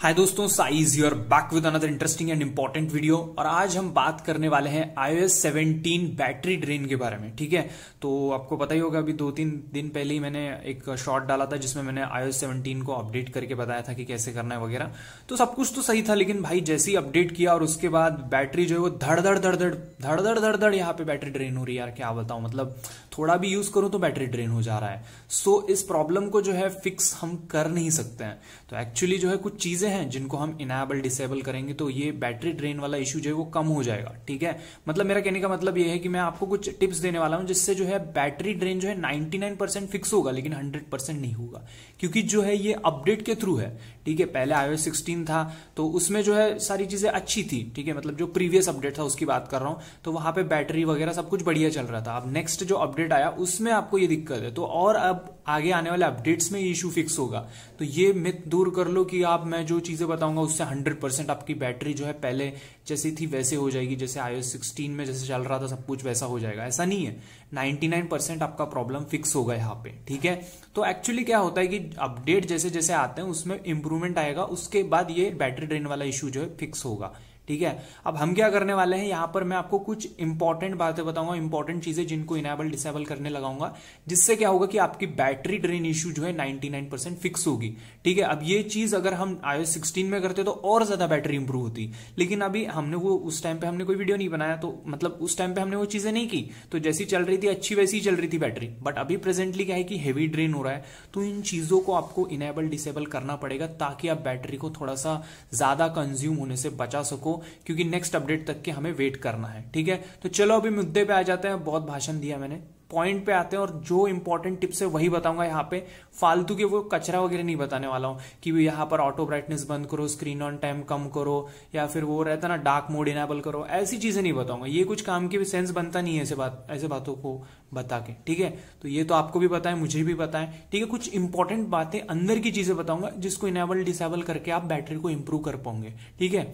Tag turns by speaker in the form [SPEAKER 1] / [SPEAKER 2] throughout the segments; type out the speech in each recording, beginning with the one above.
[SPEAKER 1] हाय दोस्तों, size you're back with another interesting and important video. और आज हम बात करने वाले हैं iOS 17 बैटरी ड्रेन के बारे में। ठीक है, तो आपको पता ही होगा, अभी 2-3 दिन पहले ही मैंने एक शॉर्ट डाला था जिसमें मैंने iOS 17 को अपडेट करके बताया था कि कैसे करना है वगैरह। तो सब कुछ तो सही था, लेकिन भाई जैसे ही अपडेट किया और उसके बाद बैटरी जो है वो धड़ धड़ धड़ धड़ धड़ धड़ धड़ धड़ यहाँ पे बैटरी ड्रेन हो रही है। यार क्या बताऊं, मतलब थोड़ा भी यूज करूं तो बैटरी ड्रेन हो जा रहा है। सो इस प्रॉब्लम को जो है फिक्स हम कर नहीं सकते हैं। तो एक्चुअली जो है कुछ चीजें हैं जिनको हम इनेबल डिसेबल करेंगे तो ये बैटरी ड्रेन वाला इश्यू जो है वो कम हो जाएगा। ठीक है, मतलब मेरा कहने का मतलब ये है कि मैं आपको कुछ टिप्स देने वाला हूं जिससे जो है बैटरी ड्रेन जो है 99% फिक्स होगा, लेकिन 100% नहीं होगा, क्योंकि जो है ये अपडेट के थ्रू है। ठीक है, पहले iOS 16 था तो उसमें जो है सारी चीजें अच्छी थी। ठीक है, मतलब जो प्रीवियस अपडेट था उसकी बात कर रहा हूं, तो वहां पे बैटरी वगैरह सब कुछ बढ़िया चल रहा था। अब नेक्स्ट जो अपडेट आया उसमें आपको ये दिक्कत है, तो और अब आगे आने वाले अपडेट्स में ये इशू फिक्स होगा। तो ये मिथ दूर कर लो कि आप मैं जो चीजें बताऊंगा उससे 100% आपकी बैटरी जो है पहले जैसी थी वैसे हो जाएगी, जैसे iOS 16 में जैसे चल रहा था सब कुछ वैसा हो जाएगा। ऐसा नहीं है, 99% आपका प्रॉब्लम फिक्स होगा यहाँ पे। ठीक है, तो एक्चुअली क्या होता है कि अपडेट जैसे जैसे आते हैं उसमें इंप्रूवमेंट आएगा, उसके बाद ये बैटरी ड्रेन वाला इशू जो है फिक्स होगा। ठीक है, अब हम क्या करने वाले हैं, यहां पर मैं आपको कुछ इंपॉर्टेंट बातें बताऊंगा, इंपॉर्टेंट चीजें जिनको इनेबल डिसेबल करने लगाऊंगा, जिससे क्या होगा कि आपकी बैटरी ड्रेन इशू जो है 99% फिक्स होगी। ठीक है, अब ये चीज अगर हम iOS 16 में करते तो और ज्यादा बैटरी इंप्रूव होती, लेकिन अभी हमने वो उस टाइम पे हमने कोई वीडियो नहीं बनाया, तो मतलब उस टाइम पे हमने वो चीजें नहीं की, तो जैसी चल रही थी अच्छी वैसी ही चल रही थी बैटरी। बट अभी प्रेजेंटली क्या है कि हेवी ड्रेन हो रहा है, तो इन चीजों को आपको इनेबल डिसेबल करना पड़ेगा ताकि आप बैटरी को थोड़ा सा ज्यादा कंज्यूम होने से बचा सको, क्योंकि नेक्स्ट अपडेट तक के हमें वेट करना है। ठीक है, तो चलो अभी मुद्दे पे आ जाते हैं। बहुत भाषण दिया मैंने, पॉइंट पे आते हैं और जो इंपॉर्टेंट टिप्स है वही बताऊंगा यहाँ पे। फालतू के वो कचरा वगैरह नहीं बताने वाला हूं कि यहाँ पर ऑटो ब्राइटनेस बंद करो, स्क्रीन ऑन टाइम कम करो, या फिर वो रहता ना डार्क मोड इनेबल करो, ऐसी चीजें नहीं बताऊंगा। ये कुछ काम की भी सेंस बनता नहीं है ऐसे बातों को बता के। ठीक है, तो ये तो आपको भी पता है, मुझे भी पता है। ठीक है, कुछ इंपॉर्टेंट बातें अंदर की चीजें बताऊंगा जिसको इनेबल डिसेबल करके आप बैटरी को इंप्रूव कर पाओगे। ठीक है,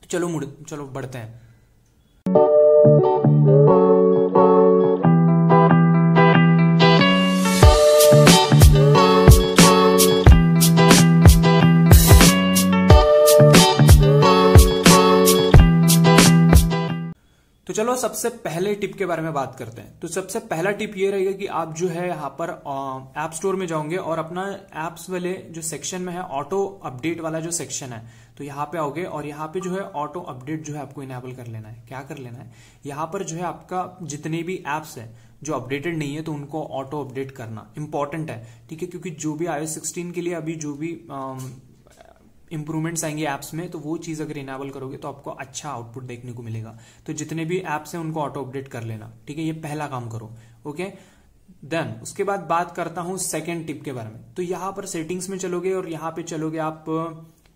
[SPEAKER 1] चलो बढ़ते हैं। तो चलो सबसे पहले टिप के बारे में बात करते हैं। तो सबसे पहला टिप ये रहेगा कि आप जो है यहाँ पर ऐप स्टोर में जाओगे और अपना एप्स वाले जो सेक्शन में है, ऑटो अपडेट वाला जो सेक्शन है, तो यहाँ पे आओगे और यहाँ पे जो है ऑटो अपडेट जो है आपको इनेबल कर लेना है। क्या कर लेना है, यहाँ पर जो है आपका जितने भी एप्स है जो अपडेटेड नहीं है तो उनको ऑटो अपडेट करना इंपॉर्टेंट है। ठीक है, क्योंकि जो भी iOS 16 के लिए अभी जो भी इंप्रूवमेंट्स आएंगे एप्स में, तो वो चीज अगर इनेबल करोगे तो आपको अच्छा आउटपुट देखने को मिलेगा। तो जितने भी एप्स हैं उनको ऑटो अपडेट कर लेना। ठीक है, ये पहला काम करो। ओके, देन उसके बाद बात करता हूं सेकंड टिप के बारे में। तो यहां पर सेटिंग्स में चलोगे और यहां पे चलोगे आप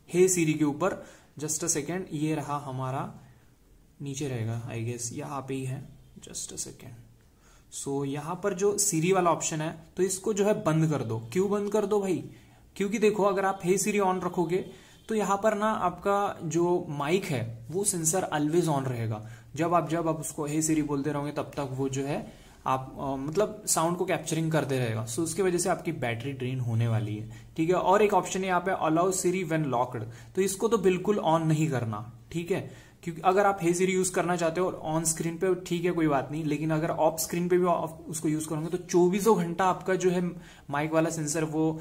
[SPEAKER 1] हे सीरी के ऊपर। जस्ट अ सेकेंड, ये रहा हमारा, नीचे रहेगा आई गेस, यहां पे ही है। Just a second. सो यहां पर जो सीरी वाला ऑप्शन है तो इसको जो है बंद कर दो। क्यों बंद कर दो भाई, क्योंकि देखो अगर आप हे सीरी ऑन रखोगे तो यहां पर ना आपका जो माइक है वो सेंसर ऑलवेज ऑन रहेगा। जब आप उसको हे सीरी बोलते रहोगे तब तक वो जो है आप मतलब साउंड को कैप्चरिंग करते रहेगा। सो उसकी वजह से आपकी बैटरी ड्रेन होने वाली है। ठीक है, और एक ऑप्शन है यहाँ पे अलाउ सीरी व्हेन लॉक्ड, तो इसको तो बिल्कुल ऑन नहीं करना। ठीक है, क्योंकि अगर आप हे सीरी यूज करना चाहते हो और ऑन स्क्रीन पे, ठीक है कोई बात नहीं, लेकिन अगर ऑफ स्क्रीन पे भी उसको यूज करोगे तो 24 घंटा आपका जो है माइक वाला सेंसर वो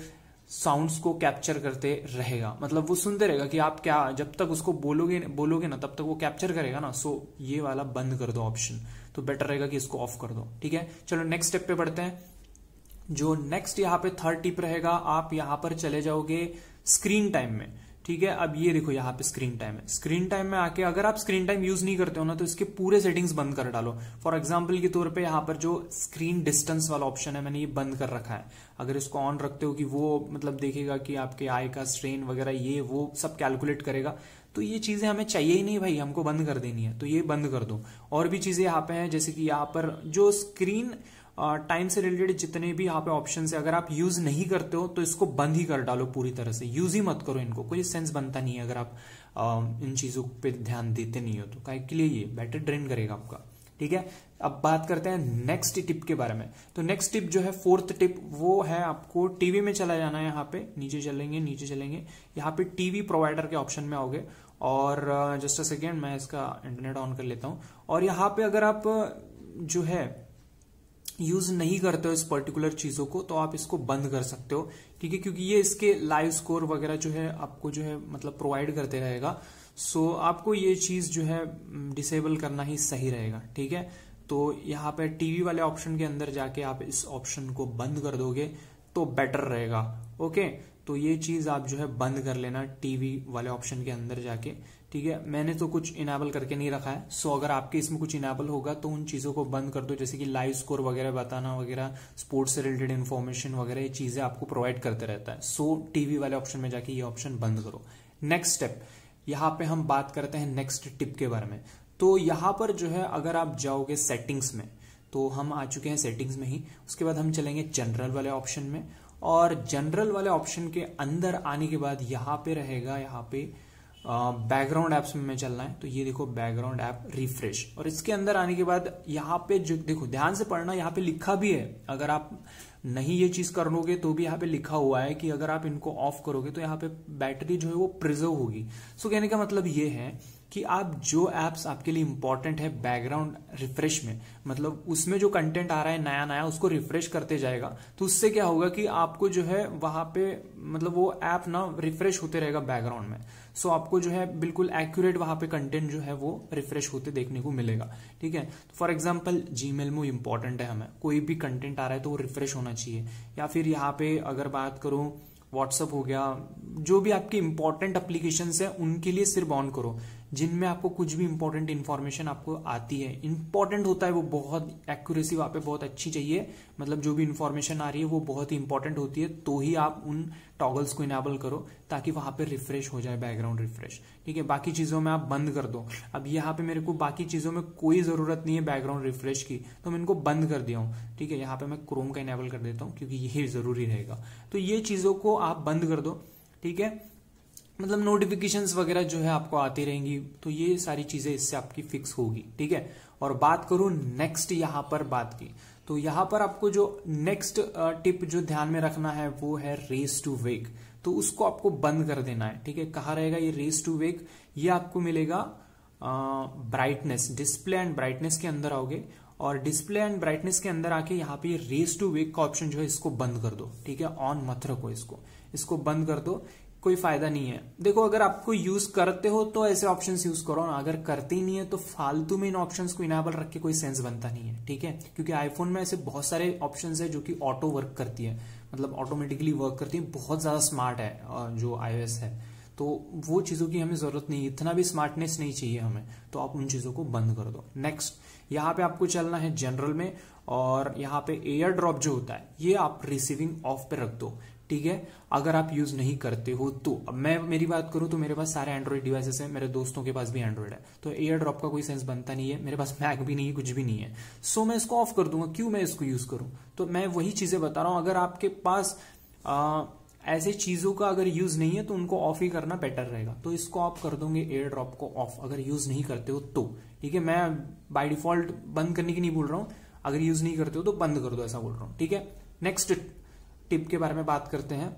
[SPEAKER 1] साउंड्स को कैप्चर करते रहेगा। मतलब वो सुनते रहेगा कि आप क्या, जब तक उसको बोलोगे ना तब तक वो कैप्चर करेगा ना। सो ये वाला बंद कर दो ऑप्शन, तो बेटर रहेगा कि इसको ऑफ कर दो। ठीक है, चलो नेक्स्ट स्टेप पे बढ़ते हैं। जो नेक्स्ट यहाँ पे थर्ड टिप रहेगा, आप यहाँ पर चले जाओगे स्क्रीन टाइम में। ठीक है, अब ये देखो यहाँ पे स्क्रीन टाइम है। स्क्रीन टाइम में आके अगर आप स्क्रीन टाइम यूज नहीं करते हो ना तो इसके पूरे सेटिंग्स बंद कर डालो। फॉर एग्जांपल के तौर पे यहाँ पर जो स्क्रीन डिस्टेंस वाला ऑप्शन है मैंने ये बंद कर रखा है। अगर इसको ऑन रखते हो कि वो मतलब देखेगा कि आपके आई का स्ट्रेन वगैरह ये वो सब कैलकुलेट करेगा, तो ये चीजें हमें चाहिए ही नहीं भाई, हमको बंद कर देनी है, तो ये बंद कर दो। और भी चीजें यहाँ पे हैं, जैसे कि यहाँ पर जो स्क्रीन टाइम से रिलेटेड जितने भी यहाँ पे ऑप्शन है, अगर आप यूज नहीं करते हो तो इसको बंद ही कर डालो पूरी तरह से, यूज ही मत करो इनको, कोई सेंस बनता नहीं है अगर आप इन चीजों पे ध्यान देते नहीं हो तो। काय के लिए ये बैटरी ड्रेन करेगा आपका। ठीक है। अब बात करते हैं नेक्स्ट टिप के बारे में। तो नेक्स्ट टिप जो है, फोर्थ टिप, वो है आपको टीवी में चला जाना है। यहाँ पे नीचे चलेंगे, यहाँ पे टीवी प्रोवाइडर के ऑप्शन में आओगे और जस्ट अ सेकेंड मैं इसका इंटरनेट ऑन कर लेता हूं। और यहाँ पे अगर आप जो है यूज नहीं करते हो इस पर्टिकुलर चीजों को, तो आप इसको बंद कर सकते हो, ठीक है, क्योंकि ये इसके लाइव स्कोर वगैरह जो है आपको जो है मतलब प्रोवाइड करते रहेगा। सो आपको ये चीज जो है डिसेबल करना ही सही रहेगा, ठीक है। तो यहाँ पे टीवी वाले ऑप्शन के अंदर जाके आप इस ऑप्शन को बंद कर दोगे तो बेटर रहेगा। ओके, तो ये चीज आप जो है बंद कर लेना टीवी वाले ऑप्शन के अंदर जाके, ठीक है। मैंने तो कुछ इनेबल करके नहीं रखा है, सो अगर आपके इसमें कुछ इनेबल होगा तो उन चीजों को बंद कर दो, जैसे कि लाइव स्कोर वगैरह बताना वगैरह, स्पोर्ट्स से रिलेटेड इन्फॉर्मेशन वगैरह, ये चीजें आपको प्रोवाइड करते रहता है। सो टीवी वाले ऑप्शन में जाके ये ऑप्शन बंद करो। नेक्स्ट स्टेप, यहाँ पे हम बात करते हैं नेक्स्ट टिप के बारे में। तो यहाँ पर जो है अगर आप जाओगे सेटिंग्स में, तो हम आ चुके हैं सेटिंग्स में ही। उसके बाद हम चलेंगे जनरल वाले ऑप्शन में, और जनरल वाले ऑप्शन के अंदर आने के बाद यहाँ पे रहेगा, यहाँ पे बैकग्राउंड एप्स में चलना है। तो ये देखो बैकग्राउंड ऐप रिफ्रेश, और इसके अंदर आने के बाद यहाँ पे जो देखो ध्यान से पढ़ना, यहाँ पे लिखा भी है, अगर आप नहीं ये चीज कर लोगे तो भी यहाँ पे लिखा हुआ है कि अगर आप इनको ऑफ करोगे तो यहाँ पे बैटरी जो है वो प्रिजर्व होगी। सो कहने का मतलब ये है कि आप जो एप्स आपके लिए इंपॉर्टेंट है बैकग्राउंड रिफ्रेश में, मतलब उसमें जो कंटेंट आ रहा है नया नया उसको रिफ्रेश करते जाएगा, तो उससे क्या होगा कि आपको जो है वहां पे मतलब वो ऐप ना रिफ्रेश होते रहेगा बैकग्राउंड में। सो आपको जो है बिल्कुल एक्यूरेट वहां पे कंटेंट जो है वो रिफ्रेश होते देखने को मिलेगा, ठीक है। फॉर एग्जाम्पल जीमेल में इंपॉर्टेंट है, हमें कोई भी कंटेंट आ रहा है तो वो रिफ्रेश होना चाहिए। या फिर यहाँ पे अगर बात करूं व्हाट्सअप हो गया, जो भी आपके इंपॉर्टेंट एप्लीकेशंस है उनके लिए सिर्फ ऑन करो, जिनमें आपको कुछ भी इंपॉर्टेंट इन्फॉर्मेशन आपको आती है, इंपॉर्टेंट होता है वो, बहुत एक्यूरेसी वहां पे बहुत अच्छी चाहिए, मतलब जो भी इंफॉर्मेशन आ रही है वो बहुत ही इंपॉर्टेंट होती है, तो ही आप उन टॉगल्स को इनेबल करो ताकि वहां पे रिफ्रेश हो जाए बैकग्राउंड रिफ्रेश, ठीक है। बाकी चीजों में आप बंद कर दो। अब यहाँ पे मेरे को बाकी चीजों में कोई जरूरत नहीं है बैकग्राउंड रिफ्रेश की, तो मैं इनको बंद कर दिया हूँ, ठीक है। यहाँ पे मैं क्रोम का इनेबल कर देता हूँ क्योंकि ये जरूरी रहेगा। तो ये चीजों को आप बंद कर दो, ठीक है। मतलब नोटिफिकेशंस वगैरह जो है आपको आती रहेंगी, तो ये सारी चीजें इससे आपकी फिक्स होगी, ठीक है। और बात करूं नेक्स्ट, यहाँ पर बात की, तो यहाँ पर आपको जो नेक्स्ट टिप जो ध्यान में रखना है वो है रेस टू वेक। तो उसको आपको बंद कर देना है, ठीक है। कहाँ रहेगा ये रेस टू वेक? ये आपको मिलेगा ब्राइटनेस, डिस्प्ले एंड ब्राइटनेस के अंदर आओगे, और डिस्प्ले एंड ब्राइटनेस के अंदर आके यहाँ पे रेस टू वेक का ऑप्शन जो है इसको बंद कर दो, ठीक है। ऑन मत रखो इसको बंद कर दो, कोई फायदा नहीं है। देखो अगर आपको यूज करते हो तो ऐसे ऑप्शंस यूज करो ना, अगर करते ही नहीं है तो फालतू में इन ऑप्शंस को इनेबल रख के कोई सेंस बनता नहीं है, ठीक है। क्योंकि आईफोन में ऐसे बहुत सारे ऑप्शंस है जो कि ऑटो वर्क करती है, मतलब ऑटोमेटिकली वर्क करती है, बहुत ज्यादा स्मार्ट है जो iOS है, तो वो चीजों की हमें जरूरत नहीं, इतना भी स्मार्टनेस नहीं चाहिए हमें, तो आप उन चीजों को बंद कर दो। नेक्स्ट, यहाँ पे आपको चलना है जनरल में, और यहाँ पे एयर ड्रॉप जो होता है ये आप रिसीविंग ऑफ पे रख दो, ठीक है। अगर आप यूज नहीं करते हो तो। अब मैं मेरी बात करूं तो मेरे पास सारे एंड्रॉइड डिवाइसेस हैं, मेरे दोस्तों के पास भी एंड्रॉइड है, तो एयर ड्रॉप का कोई सेंस बनता नहीं है। मेरे पास मैक भी नहीं है, कुछ भी नहीं है, सो मैं इसको ऑफ कर दूंगा। क्यों मैं इसको यूज करूं? तो मैं वही चीजें बता रहा हूं, अगर आपके पास ऐसे चीजों का अगर यूज नहीं है तो उनको ऑफ ही करना बेटर रहेगा। तो इसको आप कर दोगे एयर ड्रॉप को ऑफ, अगर यूज नहीं करते हो तो, ठीक है। मैं बाय डिफॉल्ट बंद करने की नहीं बोल रहा हूं, अगर यूज नहीं करते हो तो बंद कर दो, ऐसा बोल रहा हूं, ठीक है। नेक्स्ट टिप के बारे में बात करते हैं।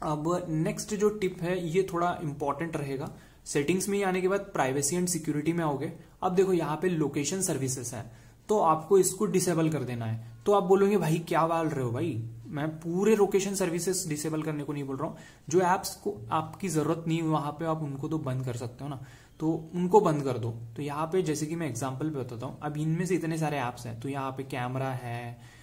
[SPEAKER 1] अब नेक्स्ट जो टिप है ये थोड़ा इंपॉर्टेंट रहेगा। सेटिंग्स में ही आने के बाद प्राइवेसी एंड सिक्योरिटी में आओगे। अब देखो यहाँ पे लोकेशन सर्विसेज है, तो आपको इसको डिसेबल कर देना है। तो आप बोलोगे भाई क्या बोल रहे हो भाई, मैं पूरे लोकेशन सर्विसेज डिसेबल करने को नहीं बोल रहा हूँ, जो एप्स को आपकी जरूरत नहीं है वहां पे आप उनको तो बंद कर सकते हो ना, तो उनको बंद कर दो। तो यहाँ पे जैसे कि मैं एग्जांपल पे बताता हूँ, अब इनमें से इतने सारे एप्स हैं, तो यहाँ पे कैमरा है,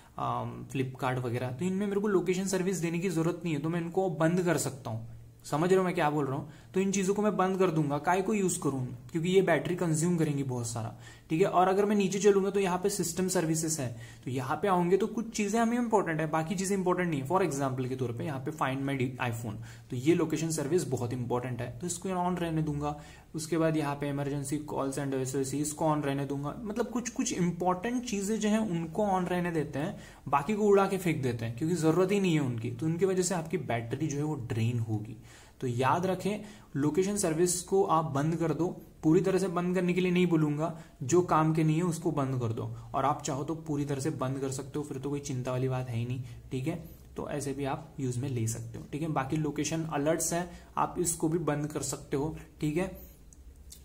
[SPEAKER 1] फ्लिपकार्ट वगैरह, तो इनमें मेरे को लोकेशन सर्विस देने की जरूरत नहीं है, तो मैं इनको बंद कर सकता हूँ। समझ रहे हो मैं क्या बोल रहा हूँ? तो इन चीजों को मैं बंद कर दूंगा, काय को यूज करूँ, क्योंकि ये बैटरी कंज्यूम करेंगी बहुत सारा, ठीक है। और अगर मैं नीचे चलूंगा तो यहाँ पे सिस्टम सर्विसेज है, तो यहाँ पे आऊंगे तो कुछ चीजें हमें इंपॉर्टेंट है, बाकी चीजें इंपॉर्टेंट नहीं है। फॉर एग्जाम्पल के तौर पे यहाँ पे फाइंड माई आईफोन, तो ये लोकेशन सर्विस बहुत इंपॉर्टेंट है, तो इसको ऑन रहने दूंगा। उसके बाद यहाँ पे इमरजेंसी कॉल्स एंड एसओएस, इसको ऑन रहने दूंगा। मतलब कुछ कुछ इंपॉर्टेंट चीजें जो है उनको ऑन रहने देते हैं, बाकी को उड़ा के फेंक देते हैं क्योंकि जरूरत ही नहीं है उनकी, तो उनकी वजह से आपकी बैटरी जो है वो ड्रेन होगी। तो याद रखें, लोकेशन सर्विस को आप बंद कर दो। पूरी तरह से बंद करने के लिए नहीं बोलूंगा, जो काम के नहीं है उसको बंद कर दो, और आप चाहो तो पूरी तरह से बंद कर सकते हो, फिर तो कोई चिंता वाली बात है ही नहीं। ठीक है, तो ऐसे भी आप यूज में ले सकते हो। ठीक है, बाकी लोकेशन अलर्ट्स है, आप इसको भी बंद कर सकते हो। ठीक है,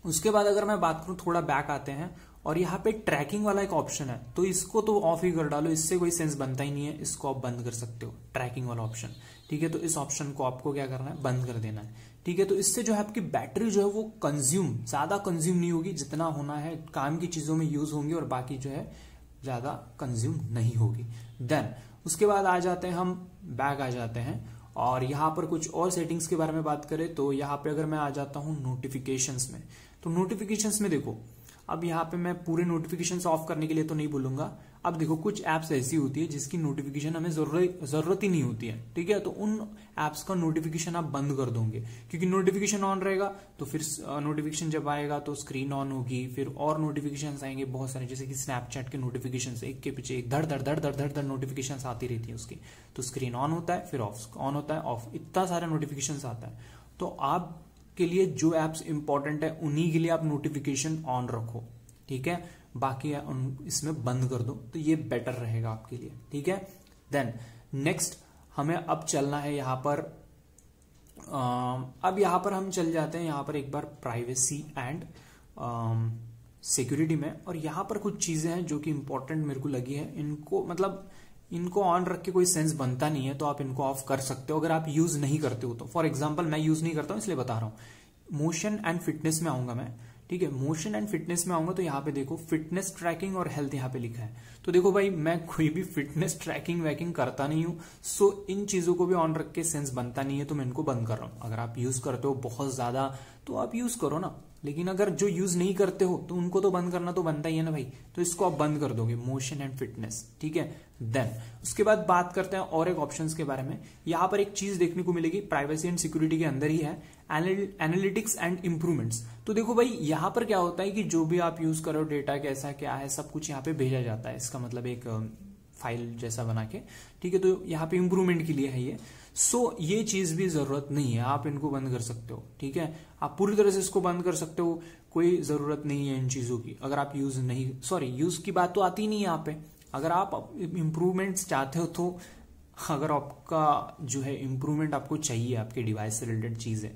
[SPEAKER 1] उसके बाद अगर मैं बात करूं, थोड़ा बैक आते हैं, और यहाँ पे ट्रैकिंग वाला एक ऑप्शन है, तो इसको तो ऑफ ही कर डालो, इससे कोई सेंस बनता ही नहीं है, इसको आप बंद कर सकते हो, ट्रैकिंग वाला ऑप्शन। ठीक है, तो इस ऑप्शन को आपको क्या करना है, बंद कर देना है। ठीक है, तो इससे जो है आपकी बैटरी जो है वो ज्यादा कंज्यूम नहीं होगी, जितना होना है काम की चीजों में यूज होंगी, और बाकी जो है ज्यादा कंज्यूम नहीं होगी। देन उसके बाद आ जाते हैं, हम बैक आ जाते हैं, और यहाँ पर कुछ और सेटिंग्स के बारे में बात करें तो यहाँ पे अगर मैं आ जाता हूँ नोटिफिकेशंस में, तो नोटिफिकेशंस में देखो, अब यहाँ पे मैं पूरे नोटिफिकेशंस ऑफ करने के लिए तो नहीं बोलूंगा। अब देखो, कुछ एप्स ऐसी होती है जिसकी नोटिफिकेशन हमें जरूरत ही नहीं होती है। ठीक है, तो उन एप्स का नोटिफिकेशन आप बंद कर दोगे, क्योंकि नोटिफिकेशन ऑन रहेगा तो फिर नोटिफिकेशन जब आएगा तो स्क्रीन ऑन होगी, फिर और नोटिफिकेशन आएंगे बहुत सारे, जैसे कि स्नैपचैट के नोटिफिकेशन एक के पीछे एक धड़ धड़ धड़ धड़ धड़ धड़ नोटिफिकेशन आती रहती है उसकी, तो स्क्रीन ऑन होता है, फिर ऑफ, ऑन होता है, ऑफ, इतना सारा नोटिफिकेशन आता है। तो आप के लिए जो एप्स इंपॉर्टेंट है उन्हीं के लिए आप नोटिफिकेशन ऑन रखो। ठीक है, बाकी इसमें बंद कर दो, तो ये बेटर रहेगा आपके लिए। ठीक है, देन नेक्स्ट हमें अब चलना है यहाँ पर, अब यहाँ पर हम चल जाते हैं यहाँ पर एक बार प्राइवेसी एंड सिक्योरिटी में, और यहाँ पर कुछ चीजें हैं जो कि इंपॉर्टेंट मेरे को लगी है। इनको ऑन रख के कोई सेंस बनता नहीं है, तो आप इनको ऑफ कर सकते हो अगर आप यूज नहीं करते हो तो। फॉर एग्जांपल मैं यूज नहीं करता हूं इसलिए बता रहा हूं। मोशन एंड फिटनेस में आऊंगा मैं। ठीक है, मोशन एंड फिटनेस में आऊंगा तो यहाँ पे देखो फिटनेस ट्रैकिंग और हेल्थ यहाँ पे लिखा है। तो देखो भाई, मैं कोई भी फिटनेस ट्रैकिंग वैकिंग करता नहीं हूं, सो इन चीजों को भी ऑन रख के सेंस बनता नहीं है, तो मैं इनको बंद कर रहा हूं। अगर आप यूज करते हो बहुत ज्यादा तो आप यूज करो ना, लेकिन अगर जो यूज नहीं करते हो तो उनको तो बंद करना तो बनता ही है ना भाई, तो इसको आप बंद कर दोगे, मोशन एंड फिटनेस। ठीक है, देन उसके बाद बात करते हैं और एक ऑप्शंस के बारे में। यहां पर एक चीज देखने को मिलेगी, प्राइवेसी एंड सिक्योरिटी के अंदर ही है, एनालिटिक्स एंड इंप्रूवमेंट्स। तो देखो भाई, यहां पर क्या होता है कि जो भी आप यूज करो, डेटा कैसा क्या है, सब कुछ यहाँ पे भेजा जाता है, इसका मतलब एक फाइल जैसा बना के। ठीक है, तो यहाँ पे इंप्रूवमेंट के लिए है ये। सो ये चीज भी जरूरत नहीं है, आप इनको बंद कर सकते हो। ठीक है, आप पूरी तरह से इसको बंद कर सकते हो, कोई जरूरत नहीं है इन चीजों की। अगर आप यूज यूज की बात तो आती नहीं है यहाँ पे। अगर आप इंप्रूवमेंट्स चाहते हो, तो अगर आपका जो है इंप्रूवमेंट आपको चाहिए आपके डिवाइस से रिलेटेड चीजें,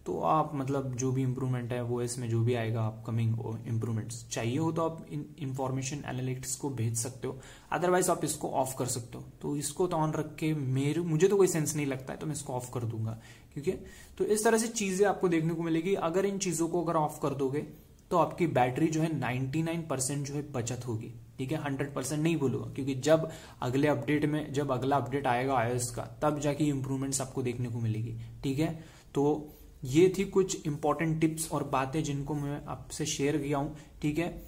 [SPEAKER 1] तो आप मतलब जो भी इंप्रूवमेंट है वो इसमें जो भी आएगा अपकमिंग इंप्रूवमेंट्स चाहिए हो तो आप इंफॉर्मेशन एनालिटिक्स को भेज सकते हो, अदरवाइज आप इसको ऑफ कर सकते हो। तो इसको तो ऑन रख के मुझे तो कोई सेंस नहीं लगता है, तो मैं इसको ऑफ कर दूंगा। क्योंकि तो इस तरह से चीजें आपको देखने को मिलेगी। अगर इन चीजों को अगर ऑफ कर दोगे तो आपकी बैटरी जो है 99% जो है बचत होगी। ठीक है, 100% नहीं बोलूंगा, क्योंकि जब अगला अपडेट आएगा iOS का, तब जाके इंप्रूवमेंट्स आपको देखने को मिलेगी। ठीक है, तो ये थी कुछ इंपॉर्टेंट टिप्स और बातें जिनको मैं आपसे शेयर किया हूं। ठीक है,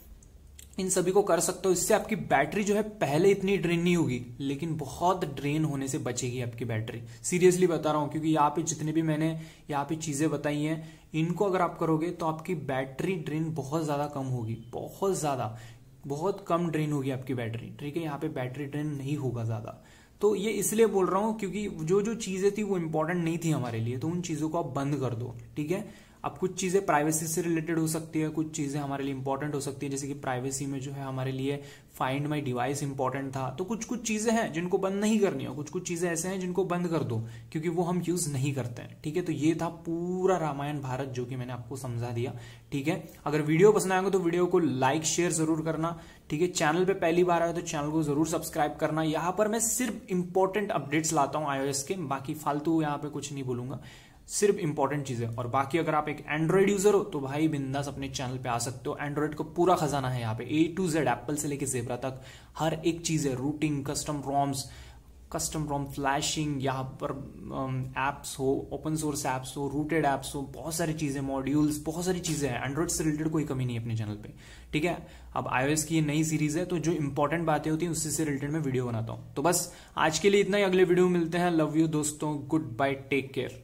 [SPEAKER 1] इन सभी को कर सकते हो, इससे आपकी बैटरी जो है पहले इतनी ड्रेन नहीं होगी, लेकिन बहुत ड्रेन होने से बचेगी आपकी बैटरी। सीरियसली बता रहा हूं, क्योंकि यहाँ पे जितने भी मैंने यहाँ पे चीजें बताई हैं, इनको अगर आप करोगे तो आपकी बैटरी ड्रेन बहुत ज्यादा कम होगी, बहुत कम ड्रेन होगी आपकी बैटरी। ठीक है, यहाँ पे बैटरी ड्रेन नहीं होगा ज्यादा। तो ये इसलिए बोल रहा हूं क्योंकि जो चीजें थी वो इंपॉर्टेंट नहीं थी हमारे लिए, तो उन चीजों को आप बंद कर दो। ठीक है, अब कुछ चीजें प्राइवेसी से रिलेटेड हो सकती है, कुछ चीजें हमारे लिए इंपॉर्टेंट हो सकती है, जैसे कि प्राइवेसी में जो है हमारे लिए फाइंड माय डिवाइस इंपॉर्टेंट था, तो कुछ चीजें हैं जिनको बंद नहीं करनी है, कुछ चीजें ऐसे हैं जिनको बंद कर दो, क्योंकि वो हम यूज नहीं करते हैं। ठीक है, तो ये था पूरा रामायण भारत जो कि मैंने आपको समझा दिया। ठीक है, अगर वीडियो पसंद आएगा तो वीडियो को लाइक शेयर जरूर करना। ठीक है, चैनल पे पहली बार आए तो चैनल को जरूर सब्सक्राइब करना। यहाँ पर मैं सिर्फ इंपॉर्टेंट अपडेट्स लाता हूँ iOS के, बाकी फालतू यहाँ पे कुछ नहीं बोलूंगा, सिर्फ इंपॉर्टेंट चीजें। और बाकी अगर आप एक एंड्रॉइड यूजर हो तो भाई बिंदास अपने चैनल पे आ सकते हो। एंड्रॉइड का पूरा खजाना है यहाँ पे, A to Z, एप्पल से लेके ज़ेब्रा तक हर एक चीज है। रूटिंग, कस्टम रोम फ्लैशिंग, यहाँ पर एप्स हो, ओपन सोर्स एप्स हो, रूटेड एप्स हो, बहुत सारी चीजें, मॉड्यूल्स, बहुत सारी चीजें हैं। एंड्रॉइड से रिलेटेड कोई कमी नहीं है अपने चैनल पे। ठीक है, अब iOS की ये नई सीरीज है, तो जो इंपॉर्टेंट बातें होती हैं उससे से रिलेटेड मैं वीडियो बनाता हूं। तो बस आज के लिए इतना ही, अगले वीडियो में मिलते हैं। लव यू दोस्तों, गुड बाय, टेक केयर।